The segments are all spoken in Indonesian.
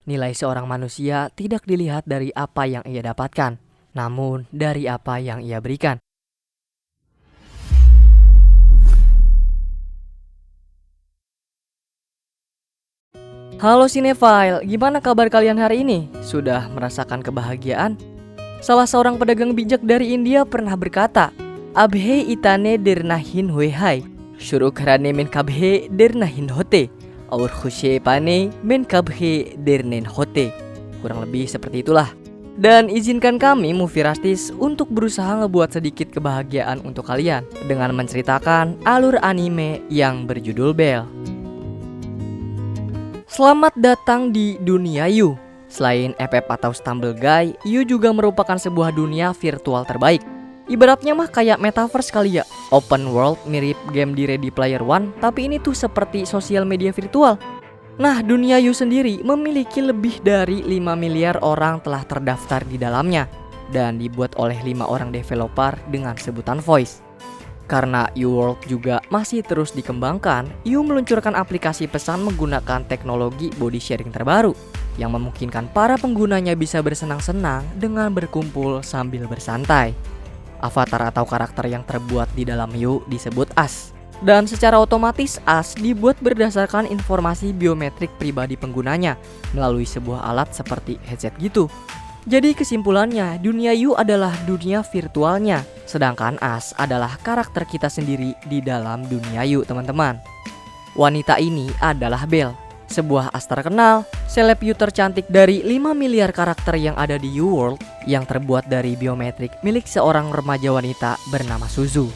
Nilai seorang manusia tidak dilihat dari apa yang ia dapatkan, namun dari apa yang ia berikan. Halo Cinefile, gimana kabar kalian hari ini? Sudah merasakan kebahagiaan? Salah seorang pedagang bijak dari India pernah berkata, Abhe itane dernahin huehai, syuru karane men kabhe dernahin hote, aur khushe pane men kabhe dernen hote. Kurang lebih seperti itulah. Dan izinkan kami Mufirastis untuk berusaha ngebuat sedikit kebahagiaan untuk kalian dengan menceritakan alur anime yang berjudul Bell. Selamat datang di dunia Yu. Selain FF atau Stumble Guy, Yu juga merupakan sebuah dunia virtual terbaik. Ibaratnya mah kayak metaverse kali ya. Open world mirip game di Ready Player One, tapi ini tuh seperti sosial media virtual. Nah, dunia Yu sendiri memiliki lebih dari 5 miliar orang telah terdaftar di dalamnya dan dibuat oleh 5 orang developer dengan sebutan Voice. Karena U-World juga masih terus dikembangkan, U meluncurkan aplikasi pesan menggunakan teknologi body sharing terbaru yang memungkinkan para penggunanya bisa bersenang-senang dengan berkumpul sambil bersantai. Avatar atau karakter yang terbuat di dalam U disebut AS. Dan secara otomatis AS dibuat berdasarkan informasi biometrik pribadi penggunanya melalui sebuah alat seperti headset gitu. Jadi kesimpulannya, dunia Yu adalah dunia virtualnya, sedangkan As adalah karakter kita sendiri di dalam dunia Yu, teman-teman. Wanita ini adalah Belle, sebuah as terkenal, seleb Yu tercantik dari 5 miliar karakter yang ada di Yu World yang terbuat dari biometrik milik seorang remaja wanita bernama Suzu.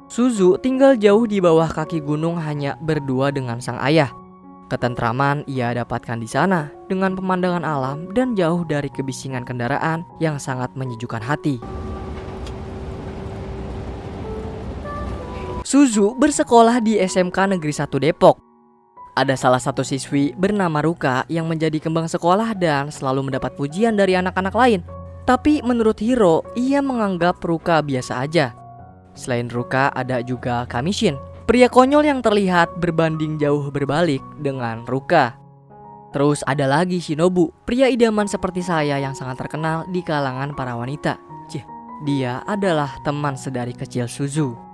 Suzu tinggal jauh di bawah kaki gunung hanya berdua dengan sang ayah. Ketentraman ia dapatkan di sana dengan pemandangan alam dan jauh dari kebisingan kendaraan yang sangat menyejukkan hati. Suzu bersekolah di SMK Negeri 1 Depok. Ada salah satu siswi bernama Ruka yang menjadi kembang sekolah dan selalu mendapat pujian dari anak-anak lain. Tapi menurut Hiro, ia menganggap Ruka biasa aja. Selain Ruka ada juga Kamishin, pria konyol yang terlihat berbanding jauh berbalik dengan Ruka. Terus ada lagi Shinobu, pria idaman seperti saya yang sangat terkenal di kalangan para wanita. Dia adalah teman sedari kecil Suzu.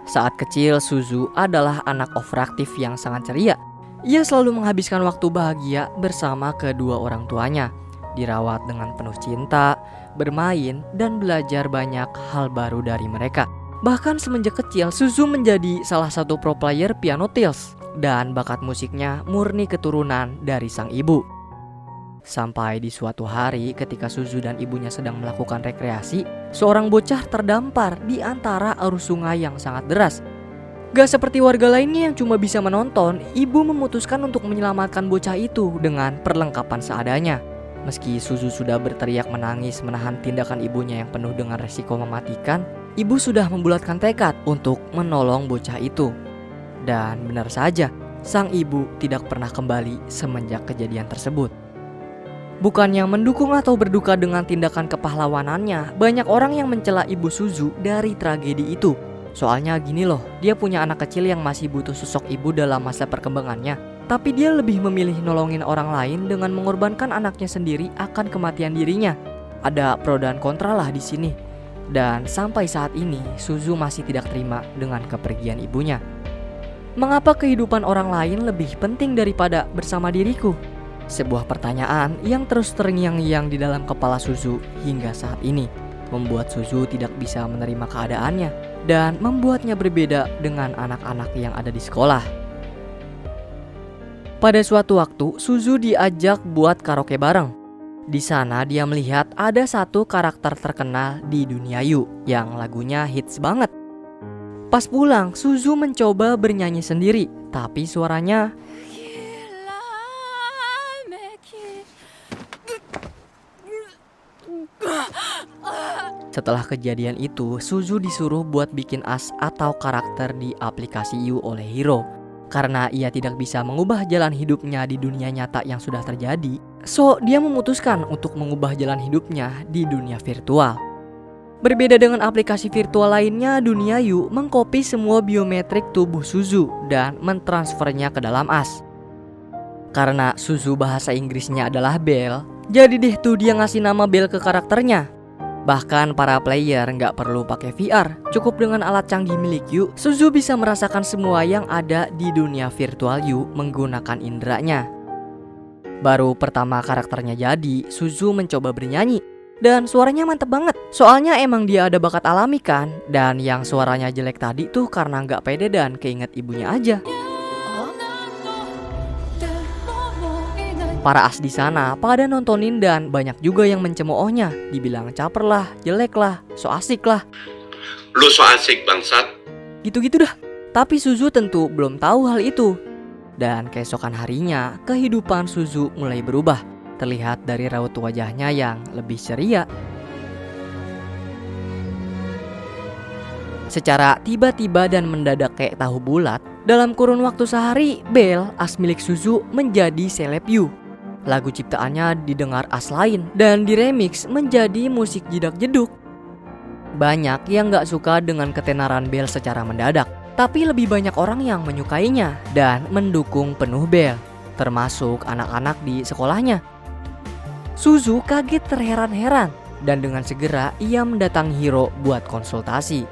Saat kecil, Suzu adalah anak overaktif yang sangat ceria. Ia selalu menghabiskan waktu bahagia bersama kedua orang tuanya, dirawat dengan penuh cinta, bermain, dan belajar banyak hal baru dari mereka. Bahkan semenjak kecil, Suzu menjadi salah satu pro player piano Tales dan bakat musiknya murni keturunan dari sang ibu. Sampai di suatu hari ketika Suzu dan ibunya sedang melakukan rekreasi, seorang bocah terdampar di antara arus sungai yang sangat deras. Gak seperti warga lainnya yang cuma bisa menonton, ibu memutuskan untuk menyelamatkan bocah itu dengan perlengkapan seadanya. Meski Suzu sudah berteriak menangis menahan tindakan ibunya yang penuh dengan resiko mematikan, ibu sudah membulatkan tekad untuk menolong bocah itu. Dan benar saja, sang ibu tidak pernah kembali semenjak kejadian tersebut. Bukannya mendukung atau berduka dengan tindakan kepahlawanannya, banyak orang yang mencela ibu Suzu dari tragedi itu. Soalnya gini loh, dia punya anak kecil yang masih butuh sosok ibu dalam masa perkembangannya. Tapi dia lebih memilih nolongin orang lain dengan mengorbankan anaknya sendiri akan kematian dirinya. Ada pro dan kontra lah di sini. Dan sampai saat ini, Suzu masih tidak terima dengan kepergian ibunya. Mengapa kehidupan orang lain lebih penting daripada bersama diriku? Sebuah pertanyaan yang terus terngiang-ngiang di dalam kepala Suzu hingga saat ini, membuat Suzu tidak bisa menerima keadaannya dan membuatnya berbeda dengan anak-anak yang ada di sekolah. Pada suatu waktu, Suzu diajak buat karaoke bareng. Di sana dia melihat ada satu karakter terkenal di dunia Yu yang lagunya hits banget. Pas pulang, Suzu mencoba bernyanyi sendiri, tapi suaranya Setelah kejadian itu, Suzu disuruh buat bikin as atau karakter di aplikasi Yu oleh Hiro. Karena ia tidak bisa mengubah jalan hidupnya di dunia nyata yang sudah terjadi, so dia memutuskan untuk mengubah jalan hidupnya di dunia virtual. Berbeda dengan aplikasi virtual lainnya, dunia Yu mengcopy semua biometrik tubuh Suzu dan mentransfernya ke dalam as. Karena Suzu bahasa Inggrisnya adalah Bell, jadi deh tuh dia ngasih nama Bell ke karakternya. Bahkan para player nggak perlu pakai VR, cukup dengan alat canggih milik Yu, Suzu bisa merasakan semua yang ada di dunia virtual Yu menggunakan inderanya. Baru pertama karakternya jadi, Suzu mencoba bernyanyi. Dan suaranya mantep banget. Soalnya emang dia ada bakat alami kan. Dan yang suaranya jelek tadi tuh karena nggak pede dan keinget ibunya aja. Para as di sana pada nontonin dan banyak juga yang mencemoohnya. Dibilang caper lah, jelek lah, so asik lah. Lu so asik bangsat. Gitu-gitu dah. Tapi Suzu tentu belum tahu hal itu. Dan keesokan harinya, kehidupan Suzu mulai berubah. Terlihat dari raut wajahnya yang lebih ceria. Secara tiba-tiba dan mendadak kayak tahu bulat, dalam kurun waktu sehari, Bell, as milik Suzu, menjadi seleb Yu. Lagu ciptaannya didengar as lain dan diremix menjadi musik jidak jeduk. Banyak yang gak suka dengan ketenaran Bell secara mendadak, tapi lebih banyak orang yang menyukainya dan mendukung penuh Bell, termasuk anak-anak di sekolahnya. Suzu kaget terheran-heran dan dengan segera ia mendatangi Hiro buat konsultasi.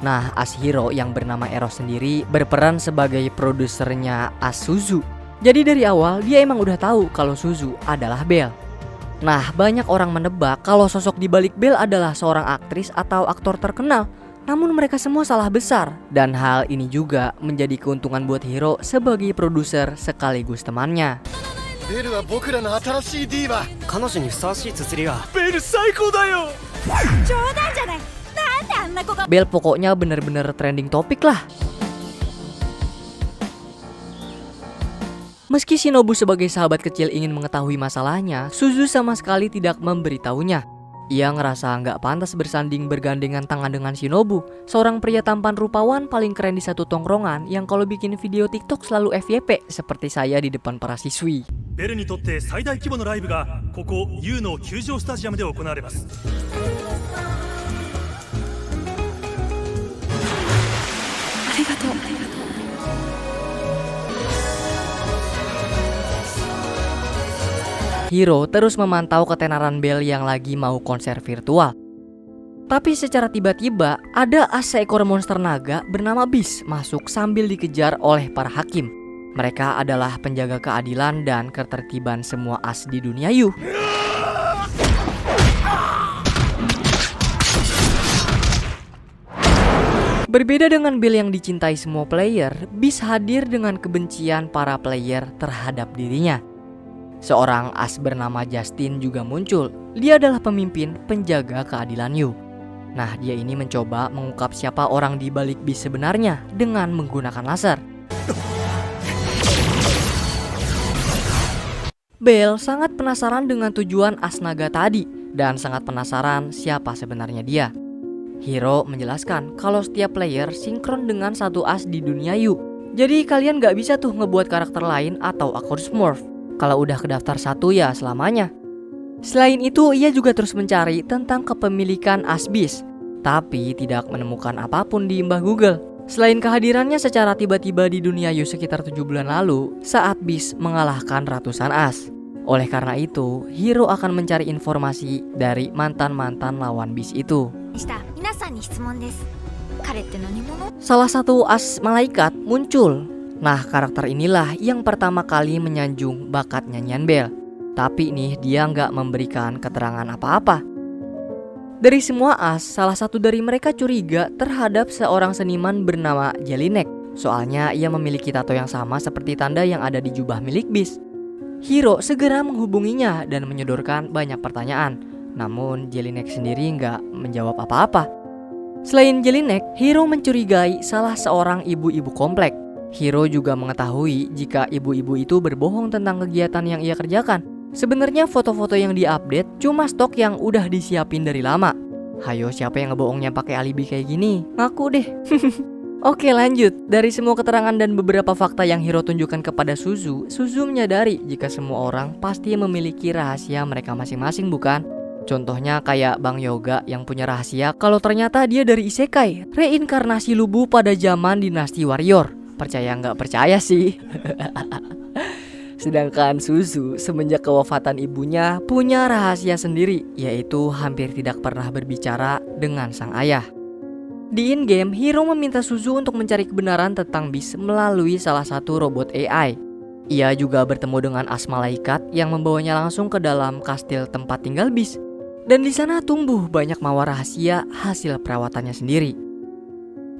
Nah, as Hiro yang bernama Eros sendiri berperan sebagai produsernya as Suzu. Jadi dari awal dia emang udah tahu kalau Suzu adalah Bell. Nah, banyak orang menebak kalau sosok di balik Bell adalah seorang aktris atau aktor terkenal. Namun mereka semua salah besar. Dan hal ini juga menjadi keuntungan buat Hiro sebagai produser sekaligus temannya. Bell pokoknya bener-bener trending topik lah. Meski Shinobu sebagai sahabat kecil ingin mengetahui masalahnya, Suzu sama sekali tidak memberitahunya. Ia ngerasa nggak pantas bersanding bergandengan tangan dengan Shinobu, seorang pria tampan rupawan paling keren di satu tongkrongan yang kalau bikin video TikTok selalu FYP seperti saya di depan para siswi. ベルにとって最大規模のライブがここ U の球場スタジアムで行われます。ありがとう。 Hiro terus memantau ketenaran Bell yang lagi mau konser virtual. Tapi secara tiba-tiba ada seekor monster naga bernama Beast masuk sambil dikejar oleh para hakim. Mereka adalah penjaga keadilan dan ketertiban semua as di dunia Yu. Berbeda dengan Bell yang dicintai semua player, Beast hadir dengan kebencian para player terhadap dirinya. Seorang as bernama Justin juga muncul. Dia adalah pemimpin penjaga keadilan Yu. Nah, dia ini mencoba mengungkap siapa orang di balik Beast sebenarnya dengan menggunakan laser. Bell sangat penasaran dengan tujuan as naga tadi dan sangat penasaran siapa sebenarnya dia. Hiro menjelaskan kalau setiap player sinkron dengan satu as di dunia Yu. Jadi kalian gak bisa tuh ngebuat karakter lain atau akun Smurf. Kalau udah kedaftar satu ya selamanya. Selain itu ia juga terus mencari tentang kepemilikan as Beast, tapi tidak menemukan apapun di imbah Google. Selain kehadirannya secara tiba-tiba di dunia Yu sekitar 7 bulan lalu saat Beast mengalahkan ratusan as. Oleh karena itu, Hiro akan mencari informasi dari mantan-mantan lawan Beast itu. Salah satu as malaikat muncul. Nah, karakter inilah yang pertama kali menyanjung bakat nyanyian Bell. Tapi nih dia nggak memberikan keterangan apa-apa. Dari semua as, salah satu dari mereka curiga terhadap seorang seniman bernama Jelinek. Soalnya ia memiliki tato yang sama seperti tanda yang ada di jubah milik Beast. Hiro segera menghubunginya dan menyodorkan banyak pertanyaan. Namun Jelinek sendiri nggak menjawab apa-apa. Selain Jelinek, Hiro mencurigai salah seorang ibu-ibu komplek. Hiro juga mengetahui jika ibu-ibu itu berbohong tentang kegiatan yang ia kerjakan. Sebenarnya foto-foto yang diupdate cuma stok yang udah disiapin dari lama. Hayo, siapa yang ngebohongnya pakai alibi kayak gini? Ngaku deh. Oke, lanjut. Dari semua keterangan dan beberapa fakta yang Hiro tunjukkan kepada Suzu, Suzu menyadari jika semua orang pasti memiliki rahasia mereka masing-masing, bukan? Contohnya kayak Bang Yoga yang punya rahasia kalau ternyata dia dari isekai, reinkarnasi Lubu pada zaman dinasti Warrior. Percaya nggak percaya sih. Sedangkan Suzu semenjak kewafatan ibunya punya rahasia sendiri, yaitu hampir tidak pernah berbicara dengan sang ayah. Di in-game, Hiro meminta Suzu untuk mencari kebenaran tentang Beast melalui salah satu robot AI. Ia juga bertemu dengan as malaikat yang membawanya langsung ke dalam kastil tempat tinggal Beast. Dan di sana tumbuh banyak mawar rahasia hasil perawatannya sendiri.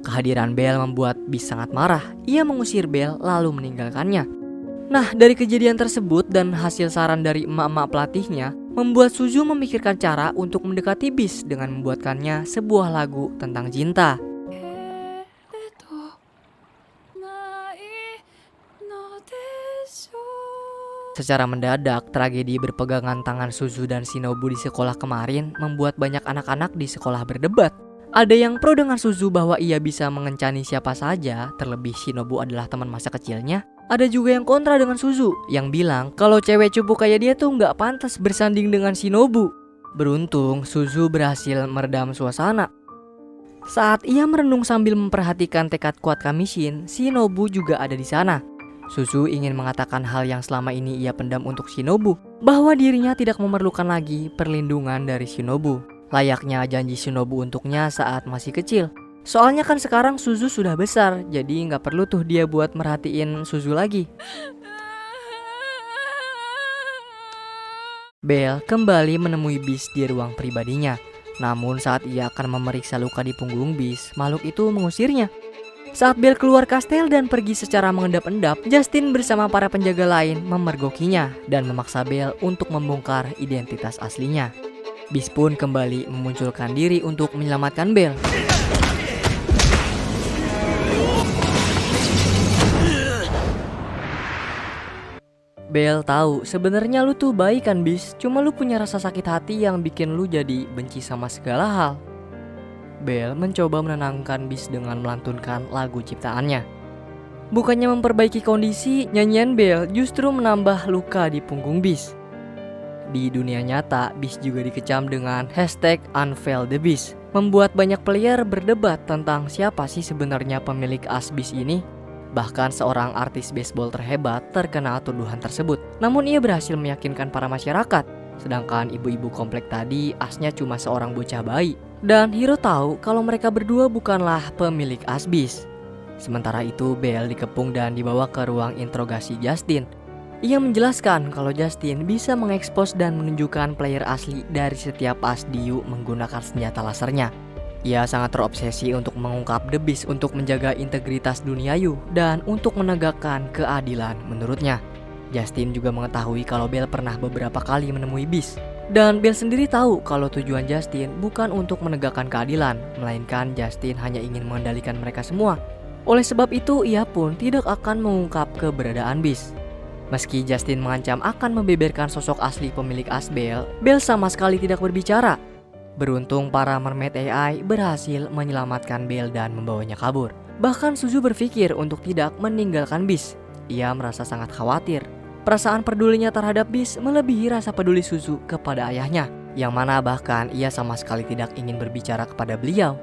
Kehadiran Belle membuat Beast sangat marah. Ia mengusir Belle lalu meninggalkannya. Nah, dari kejadian tersebut dan hasil saran dari emak-emak pelatihnya, membuat Suzu memikirkan cara untuk mendekati Beast dengan membuatkannya sebuah lagu tentang cinta. けれどないのでしょう Secara mendadak, tragedi berpegangan tangan Suzu dan Shinobu di sekolah kemarin membuat banyak anak-anak di sekolah berdebat. Ada yang pro dengan Suzu bahwa ia bisa mengencani siapa saja, terlebih Shinobu adalah teman masa kecilnya. Ada juga yang kontra dengan Suzu, yang bilang kalau cewek cupu kayak dia tuh nggak pantas bersanding dengan Shinobu. Beruntung, Suzu berhasil meredam suasana. Saat ia merenung sambil memperhatikan tekad kuat Kamishin, Shinobu juga ada di sana. Suzu ingin mengatakan hal yang selama ini ia pendam untuk Shinobu, bahwa dirinya tidak memerlukan lagi perlindungan dari Shinobu, layaknya janji Shinobu untuknya saat masih kecil. Soalnya kan sekarang Suzu sudah besar, jadi nggak perlu tuh dia buat merhatiin Suzu lagi. Belle kembali menemui Beast di ruang pribadinya. Namun saat ia akan memeriksa luka di punggung Beast, makhluk itu mengusirnya. Saat Belle keluar kastel dan pergi secara mengendap-endap, Justin bersama para penjaga lain memergokinya dan memaksa Belle untuk membongkar identitas aslinya. Beast pun kembali memunculkan diri untuk menyelamatkan Belle. Belle tahu sebenarnya lu tuh baik kan Beast, cuma lu punya rasa sakit hati yang bikin lu jadi benci sama segala hal. Belle mencoba menenangkan Beast dengan melantunkan lagu ciptaannya. Bukannya memperbaiki kondisi, nyanyian Belle justru menambah luka di punggung Beast. Di dunia nyata, Beast juga dikecam dengan #UnveilTheBeast, membuat banyak player berdebat tentang siapa sih sebenarnya pemilik as Beast ini. Bahkan seorang artis baseball terhebat terkena tuduhan tersebut. Namun ia berhasil meyakinkan para masyarakat. Sedangkan ibu-ibu komplek tadi asnya cuma seorang bocah bayi. Dan Hiro tahu kalau mereka berdua bukanlah pemilik as Beast. Sementara itu Belle dikepung dan dibawa ke ruang interogasi Justin. Ia menjelaskan kalau Justin bisa mengekspos dan menunjukkan player asli dari setiap as Diu menggunakan senjata lasernya. Ia sangat terobsesi untuk mengungkap The Beast untuk menjaga integritas dunia Yu dan untuk menegakkan keadilan menurutnya. Justin juga mengetahui kalau Belle pernah beberapa kali menemui Beast. Dan Belle sendiri tahu kalau tujuan Justin bukan untuk menegakkan keadilan, melainkan Justin hanya ingin mengendalikan mereka semua. Oleh sebab itu, ia pun tidak akan mengungkap keberadaan Beast. Meski Justin mengancam akan membeberkan sosok asli pemilik as Belle, Belle sama sekali tidak berbicara. Beruntung para mermaid AI berhasil menyelamatkan Belle dan membawanya kabur. Bahkan Suzu berpikir untuk tidak meninggalkan Beast. Ia merasa sangat khawatir. Perasaan pedulinya terhadap Beast melebihi rasa peduli Suzu kepada ayahnya, yang mana bahkan ia sama sekali tidak ingin berbicara kepada beliau.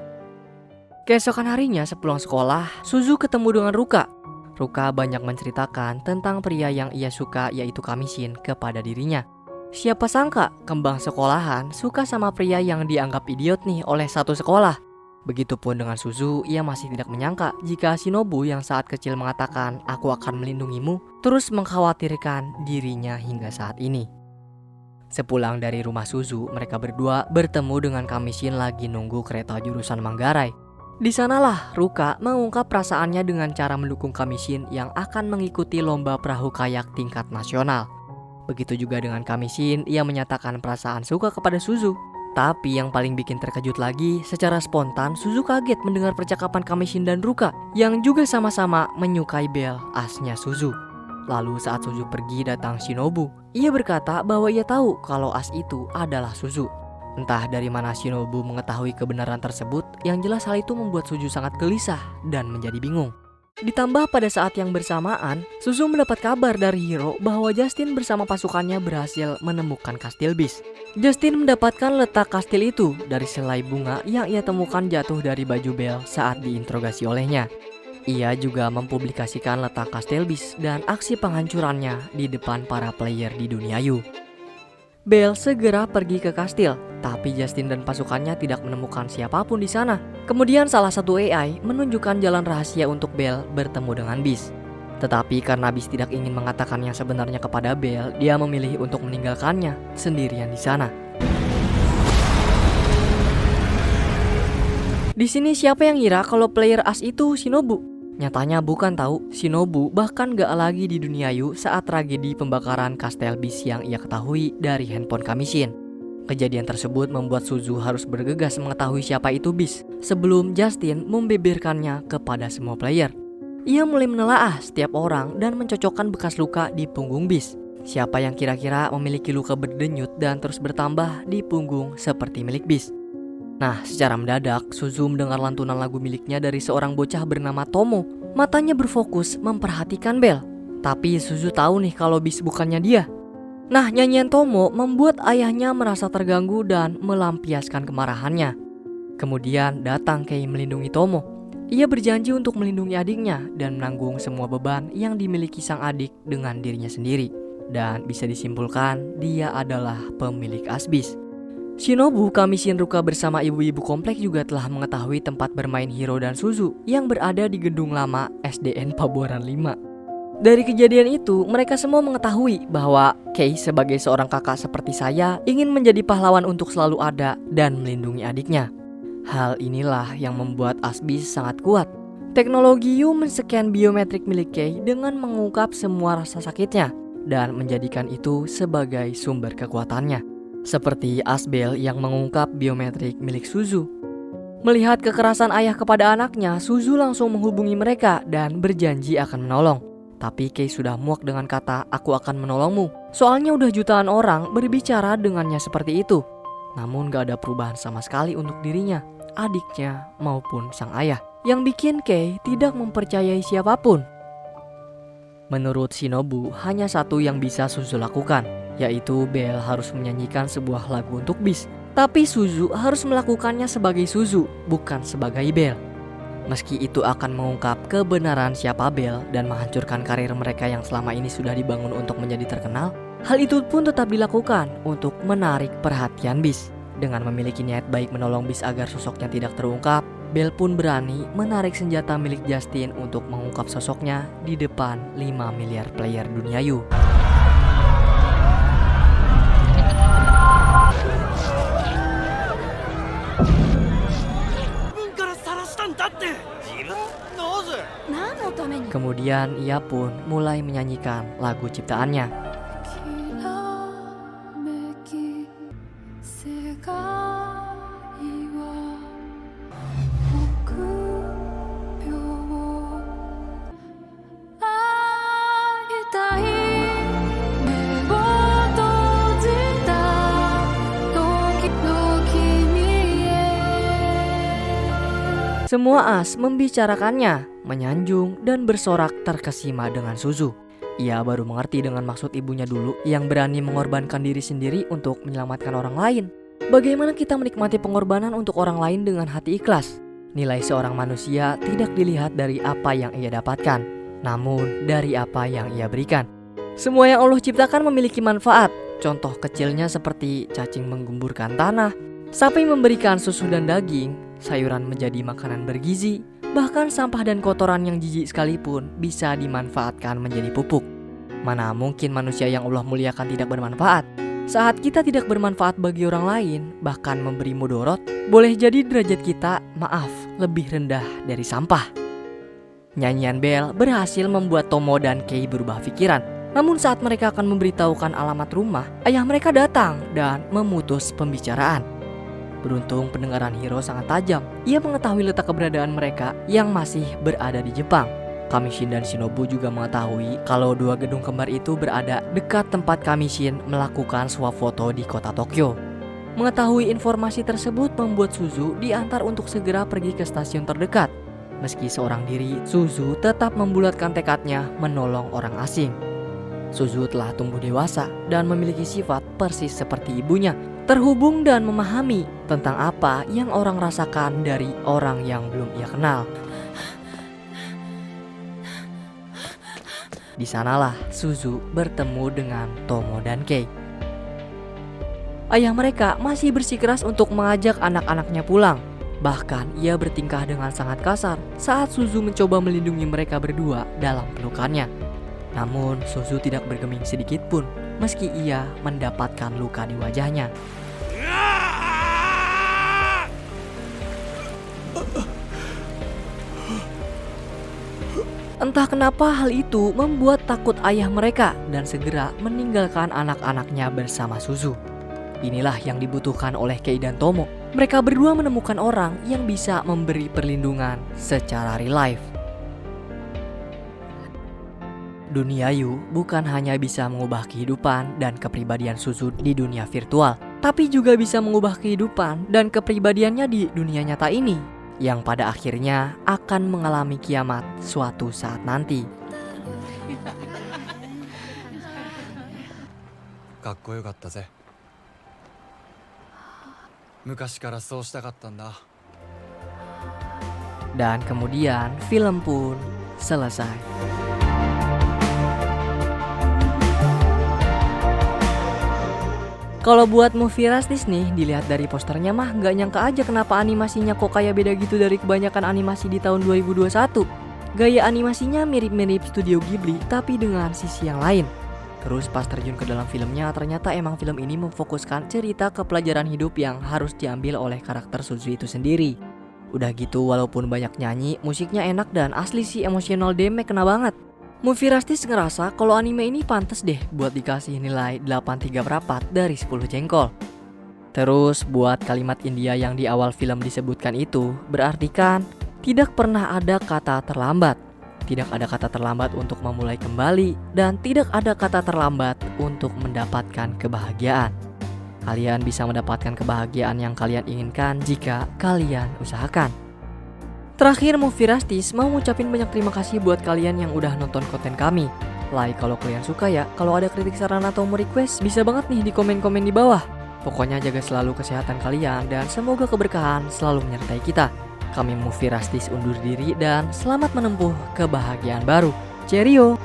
Keesokan harinya sepulang sekolah, Suzu ketemu dengan Ruka. Ruka banyak menceritakan tentang pria yang ia suka, yaitu Kamishin, kepada dirinya. Siapa sangka kembang sekolahan suka sama pria yang dianggap idiot nih oleh satu sekolah. Begitupun dengan Suzu, ia masih tidak menyangka jika Shinobu yang saat kecil mengatakan aku akan melindungimu terus mengkhawatirkan dirinya hingga saat ini. Sepulang dari rumah Suzu, mereka berdua bertemu dengan Kamishin lagi nunggu kereta jurusan Manggarai. Di sanalah Ruka mengungkap perasaannya dengan cara mendukung Kamishin yang akan mengikuti lomba perahu kayak tingkat nasional. Begitu juga dengan Kamishin, ia menyatakan perasaan suka kepada Suzu. Tapi yang paling bikin terkejut lagi, secara spontan Suzu kaget mendengar percakapan Kamishin dan Ruka yang juga sama-sama menyukai Belle, asnya Suzu. Lalu saat Suzu pergi datang Shinobu. Ia berkata bahwa ia tahu kalau as itu adalah Suzu. Entah dari mana Shinobu mengetahui kebenaran tersebut, yang jelas hal itu membuat Suzu sangat gelisah dan menjadi bingung. Ditambah pada saat yang bersamaan, Suzu mendapat kabar dari Hiro bahwa Justin bersama pasukannya berhasil menemukan kastil Beast. Justin mendapatkan letak kastil itu dari selai bunga yang ia temukan jatuh dari baju Belle saat diinterogasi olehnya. Ia juga mempublikasikan letak kastil Beast dan aksi penghancurannya di depan para player di dunia Yu. Belle segera pergi ke kastil, tapi Justin dan pasukannya tidak menemukan siapapun di sana. Kemudian salah satu AI menunjukkan jalan rahasia untuk Belle bertemu dengan Beast. Tetapi karena Beast tidak ingin mengatakan yang sebenarnya kepada Belle, dia memilih untuk meninggalkannya sendirian di sana. Di sini siapa yang ngira kalau player as itu Shinobu? Nyatanya bukan tahu, Shinobu bahkan gak lagi di dunia Yu saat tragedi pembakaran kastel Beast yang ia ketahui dari handphone Kamishin. Kejadian tersebut membuat Suzu harus bergegas mengetahui siapa itu Beast sebelum Justin membeberkannya kepada semua player. Ia mulai menelaah setiap orang dan mencocokkan bekas luka di punggung Beast. Siapa yang kira-kira memiliki luka berdenyut dan terus bertambah di punggung seperti milik Beast. Nah, secara mendadak, Suzu mendengar lantunan lagu miliknya dari seorang bocah bernama Tomo. Matanya berfokus memperhatikan Belle. Tapi Suzu tahu nih kalau Beast bukannya dia. Nah, nyanyian Tomo membuat ayahnya merasa terganggu dan melampiaskan kemarahannya. Kemudian datang Kei melindungi Tomo. Ia berjanji untuk melindungi adiknya dan menanggung semua beban yang dimiliki sang adik dengan dirinya sendiri. Dan bisa disimpulkan, dia adalah pemilik as Beast. Shinobu Kamishin Ruka bersama ibu-ibu komplek juga telah mengetahui tempat bermain Hiro dan Suzu yang berada di gedung lama SDN Pabuaran 5. Dari kejadian itu, mereka semua mengetahui bahwa Kei sebagai seorang kakak seperti saya ingin menjadi pahlawan untuk selalu ada dan melindungi adiknya. Hal inilah yang membuat Beast sangat kuat. Teknologi Yu men-scan biometrik milik Kei dengan mengungkap semua rasa sakitnya dan menjadikan itu sebagai sumber kekuatannya. Seperti Belle yang mengungkap biometrik milik Suzu. Melihat kekerasan ayah kepada anaknya, Suzu langsung menghubungi mereka dan berjanji akan menolong. Tapi Kei sudah muak dengan kata "aku akan menolongmu". Soalnya udah jutaan orang berbicara dengannya seperti itu. Namun gak ada perubahan sama sekali untuk dirinya, adiknya maupun sang ayah. Yang bikin Kei tidak mempercayai siapapun. Menurut Shinobu, hanya satu yang bisa Suzu lakukan, yaitu Belle harus menyanyikan sebuah lagu untuk Beast. Tapi Suzu harus melakukannya sebagai Suzu, bukan sebagai Belle. Meski itu akan mengungkap kebenaran siapa Belle dan menghancurkan karir mereka yang selama ini sudah dibangun untuk menjadi terkenal, hal itu pun tetap dilakukan untuk menarik perhatian Beast. Dengan memiliki niat baik menolong Beast agar sosoknya tidak terungkap, Belle pun berani menarik senjata milik Justin untuk mengungkap sosoknya di depan 5 miliar player dunia Yu. Kemudian ia pun mulai menyanyikan lagu ciptaannya. Semua as membicarakannya, menyanjung, dan bersorak terkesima dengan Suzu. Ia baru mengerti dengan maksud ibunya dulu yang berani mengorbankan diri sendiri untuk menyelamatkan orang lain. Bagaimana kita menikmati pengorbanan untuk orang lain dengan hati ikhlas? Nilai seorang manusia tidak dilihat dari apa yang ia dapatkan, namun dari apa yang ia berikan. Semua yang Allah ciptakan memiliki manfaat. Contoh kecilnya seperti cacing menggemburkan tanah, sapi memberikan susu dan daging, sayuran menjadi makanan bergizi, bahkan sampah dan kotoran yang jijik sekalipun bisa dimanfaatkan menjadi pupuk. Mana mungkin manusia yang Allah muliakan tidak bermanfaat? Saat kita tidak bermanfaat bagi orang lain, bahkan memberi mudorot, boleh jadi derajat kita, lebih rendah dari sampah. Nyanyian Belle berhasil membuat Tomo dan Kei berubah pikiran. Namun saat mereka akan memberitahukan alamat rumah, ayah mereka datang dan memutus pembicaraan. Beruntung pendengaran Hiro sangat tajam. Ia mengetahui letak keberadaan mereka yang masih berada di Jepang. Kamishin dan Shinobu juga mengetahui kalau dua gedung kembar itu berada dekat tempat Kamishin melakukan swap foto di kota Tokyo. Mengetahui informasi tersebut membuat Suzu diantar untuk segera pergi ke stasiun terdekat. Meski seorang diri, Suzu tetap membulatkan tekadnya menolong orang asing. Suzu telah tumbuh dewasa dan memiliki sifat persis seperti ibunya, terhubung dan memahami tentang apa yang orang rasakan dari orang yang belum ia kenal. Di sanalah Suzu bertemu dengan Tomo dan Kei. Ayah mereka masih bersikeras untuk mengajak anak-anaknya pulang. Bahkan ia bertingkah dengan sangat kasar saat Suzu mencoba melindungi mereka berdua dalam pelukannya. Namun Suzu tidak bergeming sedikit pun meski ia mendapatkan luka di wajahnya. Entah kenapa hal itu membuat takut ayah mereka dan segera meninggalkan anak-anaknya bersama Suzu. Inilah yang dibutuhkan oleh Kei dan Tomo. Mereka berdua menemukan orang yang bisa memberi perlindungan secara real life. Dunia Yu bukan hanya bisa mengubah kehidupan dan kepribadian Suzu di dunia virtual, tapi juga bisa mengubah kehidupan dan kepribadiannya di dunia nyata ini, yang pada akhirnya akan mengalami kiamat suatu saat nanti. かっこよかったぜ。昔からそうしたかったんだ。 Dan kemudian film pun selesai. Kalau buat movie Rastis nih, dilihat dari posternya mah nggak nyangka aja kenapa animasinya kok kayak beda gitu dari kebanyakan animasi di tahun 2021. Gaya animasinya mirip-mirip Studio Ghibli tapi dengan sisi yang lain. Terus pas terjun ke dalam filmnya, ternyata emang film ini memfokuskan cerita ke pelajaran hidup yang harus diambil oleh karakter Suzu itu sendiri. Udah gitu walaupun banyak nyanyi, musiknya enak dan asli sih emosional Demek kena banget. Movie Rastis ngerasa kalau anime ini pantas deh buat dikasih nilai 8,3 dari 10 jengkol. Terus buat kalimat India yang di awal film disebutkan itu, berarti kan tidak pernah ada kata terlambat. Tidak ada kata terlambat untuk memulai kembali dan tidak ada kata terlambat untuk mendapatkan kebahagiaan. Kalian bisa mendapatkan kebahagiaan yang kalian inginkan jika kalian usahakan. Terakhir, Movie Rastis mau ngucapin banyak terima kasih buat kalian yang udah nonton konten kami. Like kalau kalian suka ya, kalau ada kritik saran atau mau request bisa banget nih di komen-komen di bawah. Pokoknya jaga selalu kesehatan kalian dan semoga keberkahan selalu menyertai kita. Kami Movie Rastis undur diri dan selamat menempuh kebahagiaan baru. Cheerio!